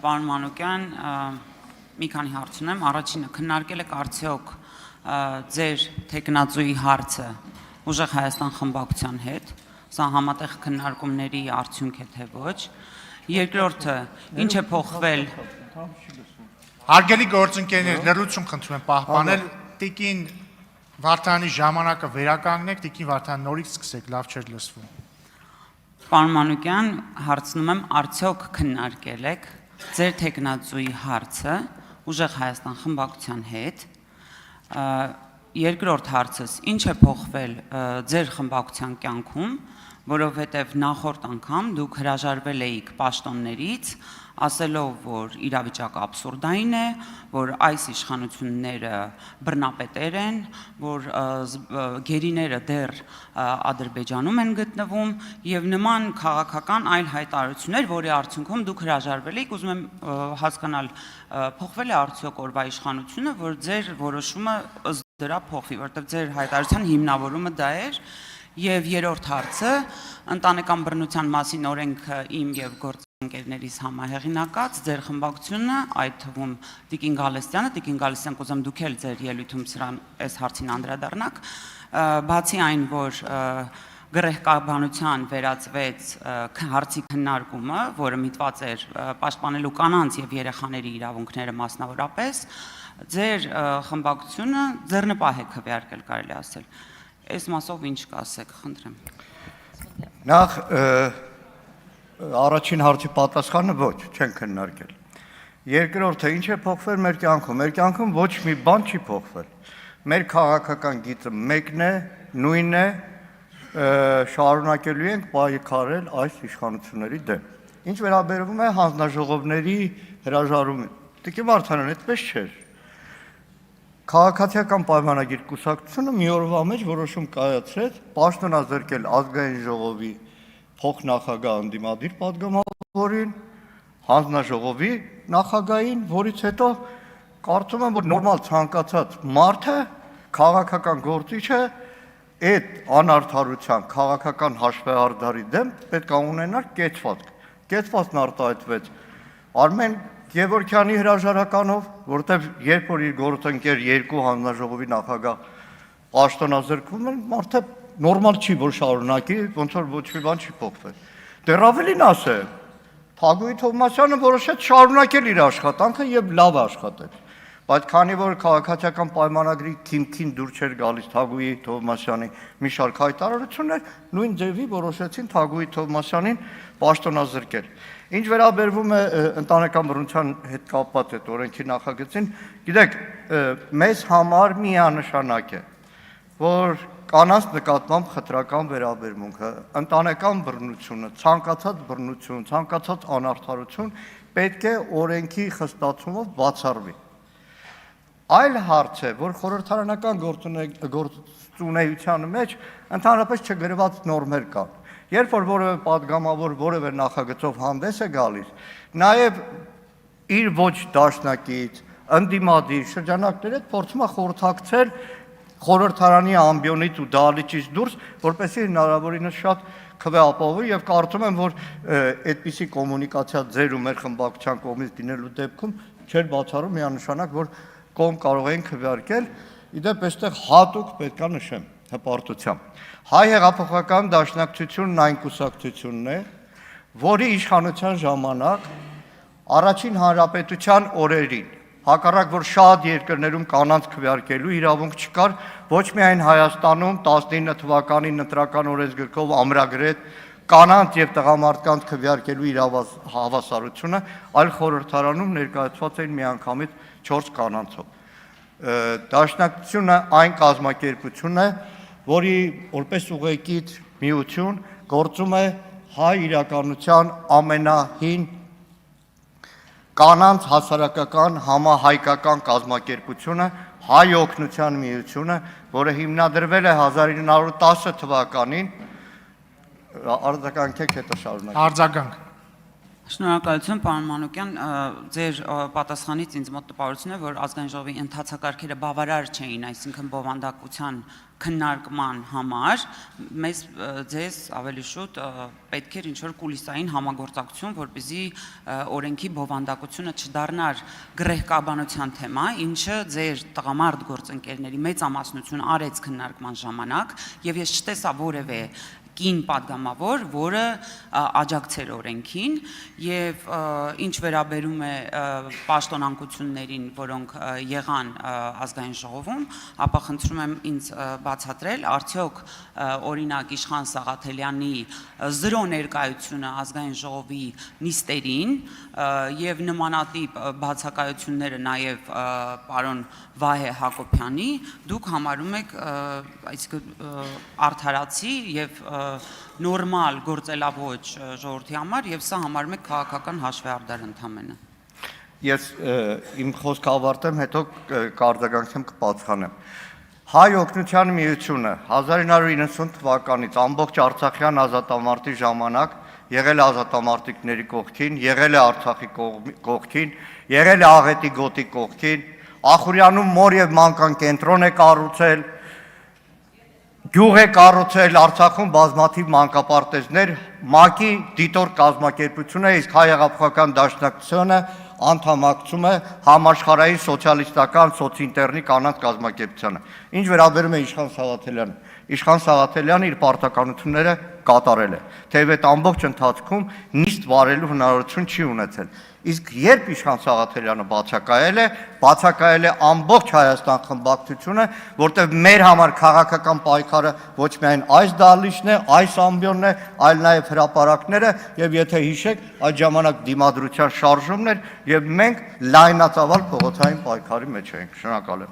Պարոն Մանուկյան, մի քանի հարց ունեմ, առաջինը քննարկել եք արդյոք ձեր թեկնածուի հարցը Ուժեղ Հայաստան խմբակցության հետ, սա համատեղ քննարկումների արդյունք է թե ոչ, երկրորդը ինչ է փոխվել Հարգելի գործընկերներ, լրություն խնդրում եմ պահպանել, տիկին Վարդանի ժամանակը վերականգնեք, տիկին Վարդան նորից սկսեք, լավ չէր լսվում։ Պարոն Մանուկյան, հարցնում եմ, արդյոք քննարկել եք ձեր թեկնածուի հարցը Ուժեղ Հայաստան խմբակցության հետ, երկրորդ հարցս, ինչ է փոխվել ձեր խմբակցության կյանքում, որովհետև նախորդ անգամ դուք հրաժարվել էիք պաշտոններից, ասելով, որ իրավիճակը աբսուրդային է, որ այս իշխանությունները բռնապետեր են, որ գերիները դեռ Ադրբեջանում են գտնվում եւ նման քաղաքական այլ հայտարարություններ, որի արդյունքում դուք հրաժարվել եք, ուզում եմ հասկանալ, փոխվել է արդյոք օրվա իշխանությունը, որ ձեր որոշումը ըստ դրա փոխվի, որտեղ ձեր հայտարարության հիմնավորումը դա էր, եւ երրորդ հարցը, ընտանեկան բռնության մասին օրենքը իմ եւ գործընկերներիս համահեղինակած, ձեր խմբակցությունը, այդ թվում Տիկին Գալստյան, կուզեմ դուք էլ ձեր ելույթում սրան այս հարցին անդրադառնաք, բացի այն, որ գրեհկաբանության վերածվեց հարցի քննարկումը, որը միտված էր պաշտպանելու կանանց եւ երեխաների իրավունքները մասնավորապես, ձեր խմբակցությունը ձեռնպահ է քվեարկել, կարելի ասել։ Այս մասով ինչ կասեք, խնդրեմ։ Նախ առաջին հարցի պատասխանը ոչ, չեն քննարկել։ Երկրորդը ինչ է փոխվել մեր կյանքում։ Մեր կյանքում ոչ մի բան չի փոխվել։ Մեր քաղաքական գիծը մեկն է, նույնն է, շարունակելու ենք պայքարել այս իշխանությունների դեմ։ Ինչ վերաբերում է հանձնաժողովների հրաժարումին։ Տիկին Վարդանյան, այդպես չէր։ Քաղաքացիական պայմանագիր կուսակցությունը մի օրվա մեջ որոշում կայացրեց պաշտոնազրկել ազգային ժողովի փոխնախագահ ընդդիմադիր պատգամավորին, հանձնաժողովի նախագահին, որից հետո կարծում եմ, որ նորմալ ցանկացած մարդը քաղաքական գործիչը այդ անարդարության քաղաքական հաշվեհարդարի դեմ պետք է ունենար կեցվածք։ Կեցվածքն արտահայտվեց Արմեն Գևորգյանի հրաժարականով, որտեղ երբ որ իր գործընկեր երկու հանձնաժողովի նախագահ պաշտոնազրկվում են, մարդը նորմալ չի, որ շարունակի, ոնց որ ոչ մի բան չի փոխվել։ Դեռ ավելին ասեմ, Թագուհի Թովմասյանը որոշեց շարունակել իր աշխատանքը եւ լավ աշխատել։ Բայց քանի որ քաղաքացիական պայմանագրի քիմքին դուր չէր գալիս Թագուհի Թովմասյանի մի շարք հայտարարություններ, նույն ձևի որոշեցին Թագուհի Թովմասյանին պաշտոնազրկել։ Ինչ վերաբերվում է ընտանեկան բռնության հետ կապված այդ օրենքի նախագծին, գիտեք, մեզ համար միանշանակ է, որ կանանց նկատմամբ խտրական վերաբերմունքը, ընտանեկան բռնությունը, ցանկացած բռնություն, ցանկացած անարդարություն պետք է օրենքի խստացումով բացառվի։ Այլ հարց է, որ խորհրդարանական գործունեության մեջ ընդհանրապես չգրված նորմեր կան։ Երբ որ որևէ պատգամավոր որևէ նախագծով հանդես է գալիս, նաև իր ոչ դաշնակից, ընդդիմադիր շրջանակների հետ փորձում է խորհրդակցել խորհրդարանի ամբիոնից ու դահլիճից դուրս, որպեսզի հնարավորինս շատ քվե ապահովի եւ կարծում եմ, որ այդպիսի կոմունիկացիա ձեր ու մեր խմբակցության կողմից դինելու դեպքում չէր բացառում միանշանակ, որ կողմ կարող էին քվեարկել, իդեպ այստեղ հատուկ պետք է նշեմ հպարտությամբ։ Հայ հեղափոխական դաշնակցությունն այն կուսակցությունն է, որի իշխանության ժամանակ առաջին հանրապետության օրերին, հակառակ որ շատ երկրներում կանանց քվեարկելու իրավունք չկար, ոչ միայն Հայաստանում 19 թվականին ընտրական օրենսգրքով ամրագրեց կանանց եւ տղամարդկանց քվեարկելու հավասարությունը, այլ խորհրդարանում ներկայացված էին միանգամից 4 կանանցով։ Դաշնակցությունը այն կազմակերպություն է, որի որպես ուղեկից միություն գործում է հայ իրականության ամենահին կանանց հասարակական համահայկական կազմակերպությունը, հայ օգնության միությունը, որը հիմնադրվել է 1910 թվականին, արձագանքեք հետո շարունակ։ Արձագանք։ Շնորհակալություն, պարոն Մանուկյան, ձեր պատասխանից ինձ մոտ տպավորություն է, որ ազգային ժողովի ընթացակարգերը բավարար չէին, այսինքն բովանդակության քննարկման համար, մեզ ձեզ ավելի շուտ պետք էր ինչ-որ կուլիսային համագործակցություն, որպեսզի օրենքի բովանդակությունը չդառնար գրեհկաբանության թեմա, ինչը ձեր տղամարդ գործընկերների մեծամասնություն արեց քննարկման ժամանակ, եւ ես չտեսա որևէ կին падգամավոր, որը աջակցեր օրենքին եւ ինչ վերաբերում է պաշտոնանկություններին, որոնք եղան ազգային ժողովում, ապա խնդրում եմ ինձ բացատրել, արդյոք օրինակ Իշխան Սաղաթելյանի զրո ներկայությունը ազգային ժողովի նիստերին եւ նմանատիպ բացակայությունները նաեւ պարոն Վահե Հակոբյանի դուք համարում եք այսինքն արդարացի եւ նորմալ գործելավոճ ժողովրդի համար եւ սա համարում եք քաղաքական հաշվեհարդար ընդամենը։ Ես իմ խոսքը ավարտեմ, հետո կարձագանքեմ կպատասխանեմ։ Հայ օգնության միությունը 1990 թվականից ամբողջ Արցախյան ազատամարտի ժամանակ եղել է ազատամարտիկների կողքին, եղել է Արցախի կողքին, եղել է Աղետի գոտի կողքին, Ախուրյանում մոր եւ մանկան կենտրոն է կառուցել, գյուղ է կառուցել, Արցախում բազմաթիվ մանկապարտեզներ, ՄԱԿ-ի դիտոր կազմակերպությունը, իսկ Հայ-Հեղափոխական դաշնակցությունը անդամակցում է համաշխարհային սոցիալիստական սոցինտերնի կանանց կազմակերպությանը։ Ինչ վերաբերում է Իշխան Սաղաթելյանին, Իշխան Սաղաթելյանը իր պարտականությունները կատարել է, թեև այդ ամբողջ ընթացքում նիստ վարելու հնարավորություն չի ունեցել։ Իսկ երբ Իշխան Սաղաթելյանը բացակայել է ամբողջ Հայաստան խմբակցությունը, որտեղ մեր համար քաղաքական պայքարը ոչ միայն այս դահլիճն է, այս ամբիոնն է, այլ նաև հրապարակները, եւ եթե հիշեք, այդ ժամանակ դիմադրության շարժումն էր եւ մենք լայնածավալ փողոցային պայքարի մեջ էինք։ Շնորհակալ եմ։